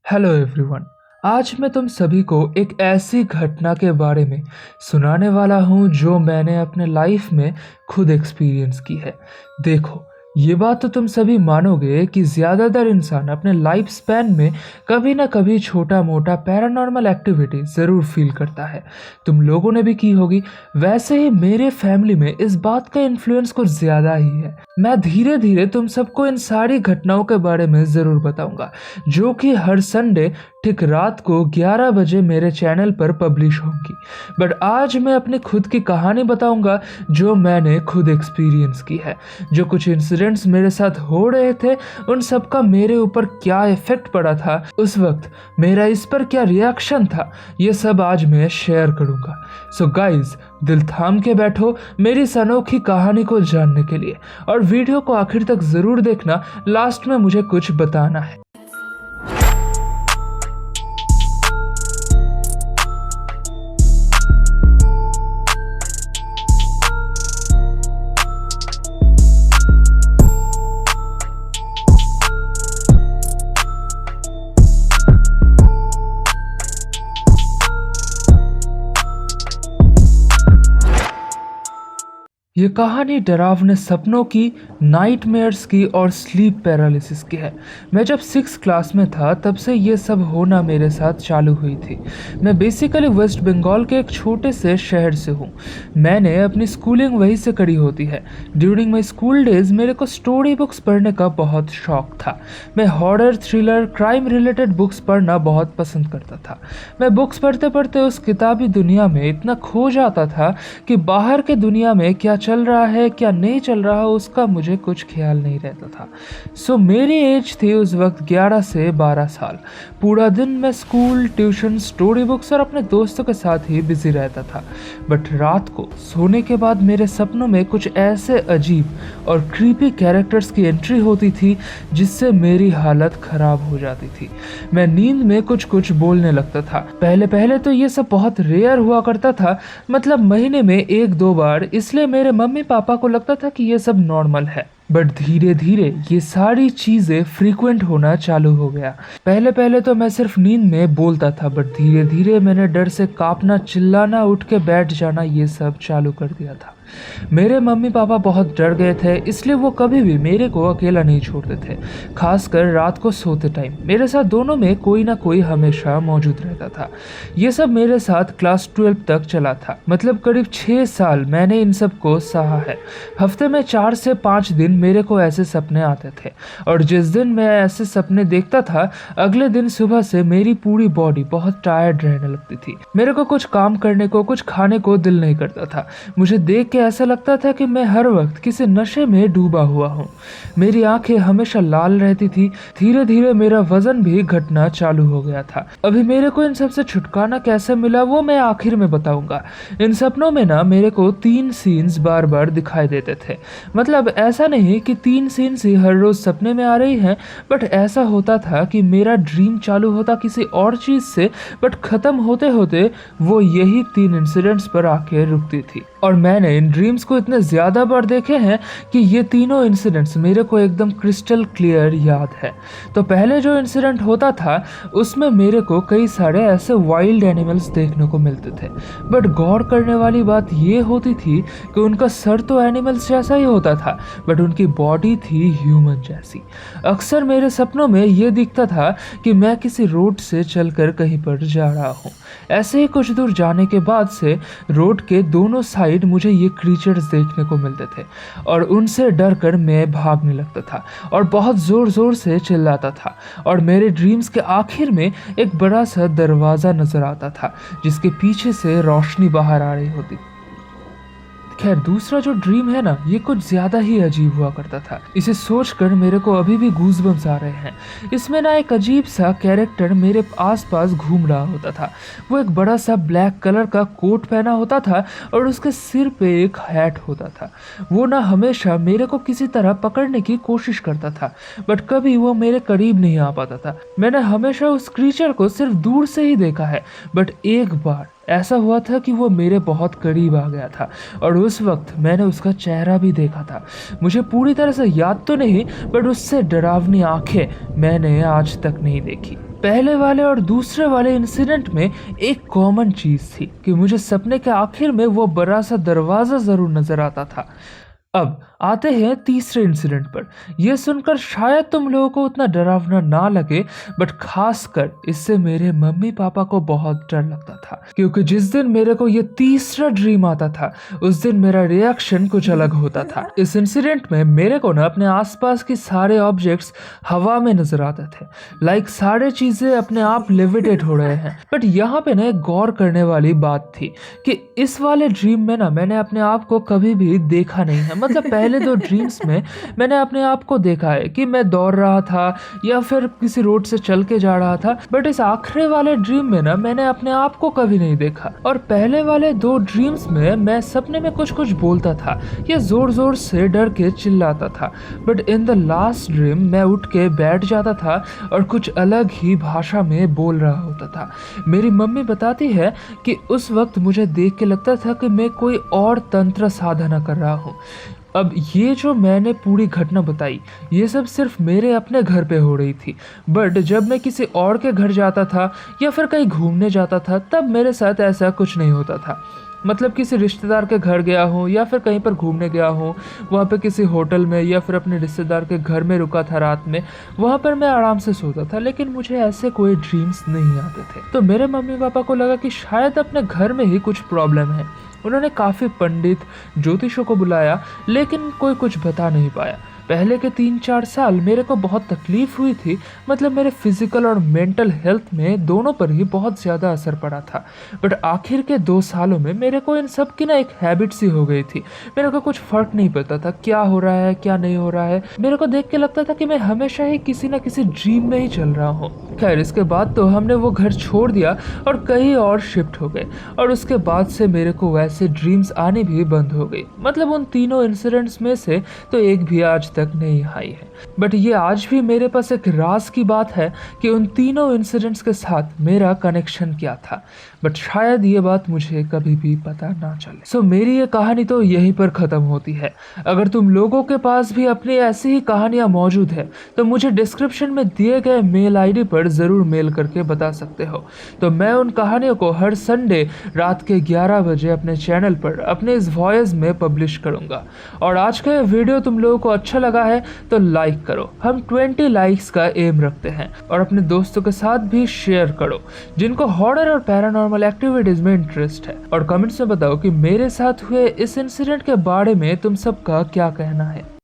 Hello everyone. आज मैं तुम सभी को एक ऐसी घटना के बारे में सुनाने वाला हूँ जो मैंने अपने लाइफ में खुद एक्सपीरियंस की है। देखो, ये बात तो तुम सभी मानोगे कि ज़्यादातर इंसान अपने लाइफ स्पैन में कभी ना कभी छोटा मोटा पैरानॉर्मल एक्टिविटी ज़रूर फील करता है। तुम लोगों ने भी की होगी। वैसे ही मेरे फैमिली में इस बात का इन्फ्लुएंस कुछ ज़्यादा ही है। मैं धीरे धीरे तुम सबको इन सारी घटनाओं के बारे में ज़रूर बताऊंगा, जो कि हर संडे ठीक रात को 11 बजे मेरे चैनल पर पब्लिश होंगी। बट आज मैं अपनी खुद की कहानी बताऊंगा जो मैंने खुद एक्सपीरियंस की है। जो कुछ इंसिडेंट्स मेरे साथ हो रहे थे, उन सब का मेरे ऊपर क्या इफेक्ट पड़ा था, उस वक्त मेरा इस पर क्या रिएक्शन था, ये सब आज मैं शेयर करूंगा। सो गाइज, दिल थाम के बैठो मेरी इस अनोखी कहानी को जानने के लिए, और वीडियो को आखिर तक जरूर देखना। लास्ट में मुझे कुछ बताना है। ये कहानी डरावने सपनों की, नाइटमेयर्स की और स्लीप पैरालिसिस की है। मैं जब 6 क्लास में था तब से ये सब होना मेरे साथ चालू हुई थी। मैं बेसिकली वेस्ट बंगाल के एक छोटे से शहर से हूँ। मैंने अपनी स्कूलिंग वहीं से करी होती है। ड्यूरिंग माई स्कूल डेज मेरे को स्टोरी बुक्स पढ़ने का बहुत शौक था। मैं horror, thriller, crime related books पढ़ना बहुत पसंद करता था। मैं बुक्स पढ़ते पढ़ते उस किताबी दुनिया में इतना खो जाता था कि बाहर के दुनिया में क्या चल रहा है क्या नहीं चल रहा उसका मुझे कुछ ख्याल नहीं रहता था। सो मेरी एज थी उस वक्त 11 से 12 साल। पूरा दिन मैं स्कूल, ट्यूशन, स्टोरी बुक्स और अपने दोस्तों के साथ ही बिजी रहता था। बट रात को सोने के बाद मेरे सपनों में कुछ ऐसे अजीब और क्रीपी कैरेक्टर्स की एंट्री होती थी जिससे मेरी हालत खराब हो जाती थी। मैं नींद में कुछ कुछ बोलने लगता था। पहले पहले तो ये सब बहुत रेयर हुआ करता था, मतलब महीने में 1-2 बार, इसलिए मेरे मम्मी पापा को लगता था कि ये सब नॉर्मल है। बट धीरे धीरे ये सारी चीजें फ्रीक्वेंट होना चालू हो गया। पहले पहले तो मैं सिर्फ नींद में बोलता था, बट धीरे धीरे मैंने डर से कांपना, चिल्लाना, उठ के बैठ जाना, ये सब चालू कर दिया था। मेरे मम्मी पापा बहुत डर गए थे, इसलिए वो कभी भी मेरे को अकेला नहीं छोड़ते थे। खासकर रात को सोते टाइम मेरे साथ दोनों में कोई ना कोई हमेशा मौजूद रहता था। ये सब मेरे साथ क्लास 12 तक चला था, मतलब करीब 6 साल मैंने इन सब को सहा है। हफ्ते में 4 से 5 दिन मेरे को ऐसे सपने आते थे, और जिस दिन मैं ऐसे सपने देखता था, अगले दिन सुबह से मेरी पूरी बॉडी बहुत टायर्ड रहने लगती थी। मेरे को कुछ काम करने को, कुछ खाने को दिल नहीं करता था। मुझे देख के ऐसा लगता था कि मैं हर वक्त किसी नशे में डूबा हुआ हूँ। मेरी आंखें हमेशा लाल रहती थी। धीरे धीरे मेरा वजन भी घटना चालू हो गया था। अभी मेरे को इन सब से छुटकारा कैसे मिला वो मैं आखिर में बताऊंगा। इन सपनों में ना मेरे को 3 सीन्स बार बार दिखाई देते थे। मतलब ऐसा नहीं कि 3 सीन्स ही हर रोज सपने में आ रही हैं, बट ऐसा होता था कि मेरा ड्रीम चालू होता किसी और चीज से, बट खत्म होते होते वो यही 3 इंसिडेंट्स पर आके रुकती थी। और मैंने इन ड्रीम्स को इतने ज़्यादा बार देखे हैं कि ये तीनों इंसिडेंट्स मेरे को एकदम क्रिस्टल क्लियर याद है। तो पहले जो इंसिडेंट होता था उसमें मेरे को कई सारे ऐसे वाइल्ड एनिमल्स देखने को मिलते थे, बट गौर करने वाली बात ये होती थी कि उनका सर तो एनिमल्स जैसा ही होता था, बट उनकी बॉडी थी ह्यूमन जैसी। अक्सर मेरे सपनों में ये दिखता था कि मैं किसी रोड से चलकर कहीं पर जा रहा हूँ। ऐसे ही कुछ दूर जाने के बाद से रोड के दोनों साइड मुझे ये क्रीचर्स देखने को मिलते थे, और उनसे डर कर मैं भागने लगता था और बहुत ज़ोर ज़ोर से चिल्लाता था। और मेरे ड्रीम्स के आखिर में एक बड़ा सा दरवाज़ा नज़र आता था जिसके पीछे से रोशनी बाहर आ रही होती। खैर, दूसरा जो ड्रीम है ना, ये कुछ ज़्यादा ही अजीब हुआ करता था। इसे सोचकर मेरे को अभी भी गूज़बम्स आ रहे हैं। इसमें ना एक अजीब सा कैरेक्टर मेरे आसपास घूम रहा होता था। वो एक बड़ा सा ब्लैक कलर का कोट पहना होता था और उसके सिर पे एक हैट होता था। वो ना हमेशा मेरे को किसी तरह पकड़ने की कोशिश करता था, बट कभी वो मेरे करीब नहीं आ पाता था। मैंने हमेशा उस क्रीचर को सिर्फ दूर से ही देखा है, बट एक बार ऐसा हुआ था कि वो मेरे बहुत करीब आ गया था, और उस वक्त मैंने उसका चेहरा भी देखा था। मुझे पूरी तरह से याद तो नहीं, बट उससे डरावनी आंखें मैंने आज तक नहीं देखी। पहले वाले और दूसरे वाले इंसिडेंट में एक कॉमन चीज़ थी कि मुझे सपने के आखिर में वो बड़ा सा दरवाज़ा ज़रूर नज़र आता था। अब आते हैं तीसरे इंसिडेंट पर। यह सुनकर शायद तुम लोगों को उतना डरावना ना लगे, बट खासकर इससे मेरे मम्मी पापा को बहुत डर लगता था, क्योंकि जिस दिन मेरे को ये तीसरा ड्रीम आता था उस दिन मेरा रिएक्शन कुछ अलग होता था। इस इंसिडेंट में मेरे को ना अपने आसपास के सारे ऑब्जेक्ट्स हवा में नजर आते थे, लाइक सारे चीजें अपने आप लेविटेट हो रहे हैं। बट यहाँ पे ना एक गौर करने वाली बात थी कि इस वाले ड्रीम में ना मैंने अपने आप को कभी भी देखा नहीं है। मतलब पहले दो ड्रीम्स में मैंने अपने आप को देखा है कि मैं दौड़ रहा था या फिर किसी रोड से चल के जा रहा था, बट इस आखिरी वाले ड्रीम में ना मैंने अपने आप को कभी नहीं देखा। और पहले वाले दो ड्रीम्स में मैं सपने में कुछ कुछ बोलता था या जोर जोर से डर के चिल्लाता था, but in the last dream मैं उठ के बैठ जाता था और कुछ अलग ही भाषा में बोल रहा होता था। मेरी मम्मी बताती है कि उस वक्त मुझे देख के लगता था कि मैं कोई और तंत्र साधना कर रहा हूँ। अब ये जो मैंने पूरी घटना बताई ये सब सिर्फ मेरे अपने घर पे हो रही थी, बट जब मैं किसी और के घर जाता था या फिर कहीं घूमने जाता था तब मेरे साथ ऐसा कुछ नहीं होता था। मतलब किसी रिश्तेदार के घर गया हूँ या फिर कहीं पर घूमने गया हूँ, वहाँ पे किसी होटल में या फिर अपने रिश्तेदार के घर में रुका था रात में, वहाँ पर मैं आराम से सोता था, लेकिन मुझे ऐसे कोई ड्रीम्स नहीं आते थे। तो मेरे मम्मी पापा को लगा कि शायद अपने घर में ही कुछ प्रॉब्लम है। उन्होंने काफ़ी पंडित ज्योतिषों को बुलाया, लेकिन कोई कुछ बता नहीं पाया। पहले के 3-4 साल मेरे को बहुत तकलीफ हुई थी, मतलब मेरे फिजिकल और मेंटल हेल्थ में दोनों पर ही बहुत ज़्यादा असर पड़ा था। बट आखिर के 2 सालों में मेरे को इन सब की ना एक हैबिट सी हो गई थी। मेरे को कुछ फ़र्क नहीं पड़ता था क्या हो रहा है क्या नहीं हो रहा है। मेरे को देख के लगता था कि मैं हमेशा ही किसी ना किसी ड्रीम में ही चल रहा हूँ। खैर इसके बाद तो हमने वो घर छोड़ दिया और कहीं और शिफ्ट हो गए, और उसके बाद से मेरे को वैसे ड्रीम्स आने भी बंद हो गई। मतलब उन तीनों इंसिडेंट्स में से तो एक भी आज तक नहीं आई है। बट ये आज भी मेरे पास एक राज की बात है कि उन तीनों इंसिडेंट्स के साथ मेरा कनेक्शन क्या था, बट शायद ये बात मुझे कभी भी पता ना चले। सो मेरी ये कहानी तो यहीं पर ख़त्म होती है। अगर तुम लोगों के पास भी अपनी ऐसी ही कहानियाँ मौजूद है तो मुझे डिस्क्रिप्शन में दिए गए मेल आईडी पर ज़रूर मेल करके बता सकते हो। तो मैं उन कहानियों को हर संडे रात के 11 बजे अपने चैनल पर अपने इस वॉइस में पब्लिश करूँगा। और आज का ये वीडियो तुम लोगों को अच्छा लगा है तो लाइक करो, हम 20 लाइक्स का एम रखते हैं, और अपने दोस्तों के साथ भी शेयर करो जिनको हॉरर और पैरानॉर्मल एक्टिविटीज में इंटरेस्ट है। और कमेंट्स में बताओ कि मेरे साथ हुए इस इंसिडेंट के बारे में तुम सबका क्या कहना है।